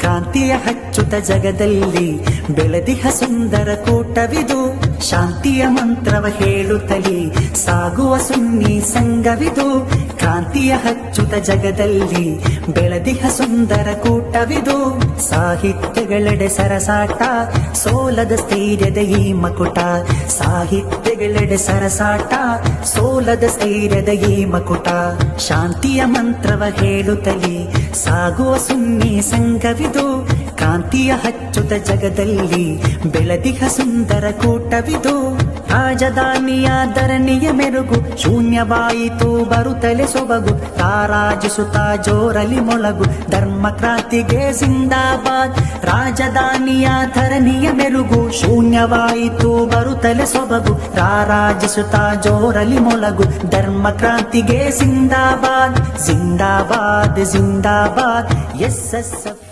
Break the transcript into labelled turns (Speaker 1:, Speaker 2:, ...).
Speaker 1: ಕಾಂತಿಯ ಹಚ್ಚುತ ಜಗದಲ್ಲಿ ಬೆಳೆದಿಹ ಸುಂದರ ಕೂಟವಿದು. ಶಾಂತಿಯ ಮಂತ್ರವ ಹೇಳುತ್ತಲೇ ಸಾಗುವ ಸುನ್ನಿ ಸಂಘವಿದು. ಕಾಂತಿಯ ಹಚ್ಚುತ ಜಗದಲ್ಲಿ ಬೆಳೆದಿಹ ಸುಂದರ ಕೂಟವಿದು. ಸಾಹಿತ್ಯಗಳೆಡೆ ಸರಸಾಟ ಸೋಲದ ಸ್ಥೈರ್ಯದ ಈ ಮಕುಟ. ಸಾಹಿತ್ಯಗಳೆಡೆ ಸರಸಾಟ ಸೋಲದ ಸ್ಥೈರ್ಯದ ಈ ಮಕುಟ. ಶಾಂತಿಯ ಮಂತ್ರವ ಹೇಳುತ್ತಲೇ ಸಾಗುವ ಸುನ್ನಿ ಸಂಘವಿದು. ಕಾಂತಿಯ ಹಚ್ಚುತ ಜಗದಲ್ಲಿ ಬೆಳೆದಿಹ ಸುಂದರ ಕೂಟವಿದು. ರಾಜಧಾನಿಯ ಧರಣಿಯ ಮೆರುಗು ಶೂನ್ಯವಾಯಿತು ಬರುತ್ತಲೆ ಸೊಬಗು. ತಾರಾಜಿಸುತ್ತ ಜೋರಲಿ ಮೊಳಗು ಧರ್ಮ ಕ್ರಾಂತಿಗೆ ಜಿಂದಾಬಾದ್. ರಾಜಧಾನಿಯ ಧರಣಿಯ ಮೆರುಗು ಶೂನ್ಯವಾಯಿತು ಬರುತ್ತಲೆ ಸೊಬಗು. ತಾರಾಜಿಸುತ್ತ ಜೋರಲಿ ಮೊಳಗು ಧರ್ಮ ಕ್ರಾಂತಿಗೆ ಜಿಂದಾಬಾದ್. ಜಿಂದಾಬಾದ್ ಜಿಂದಾಬಾದ್ ಎಸ್ ಎಸ್ ಎಫ್.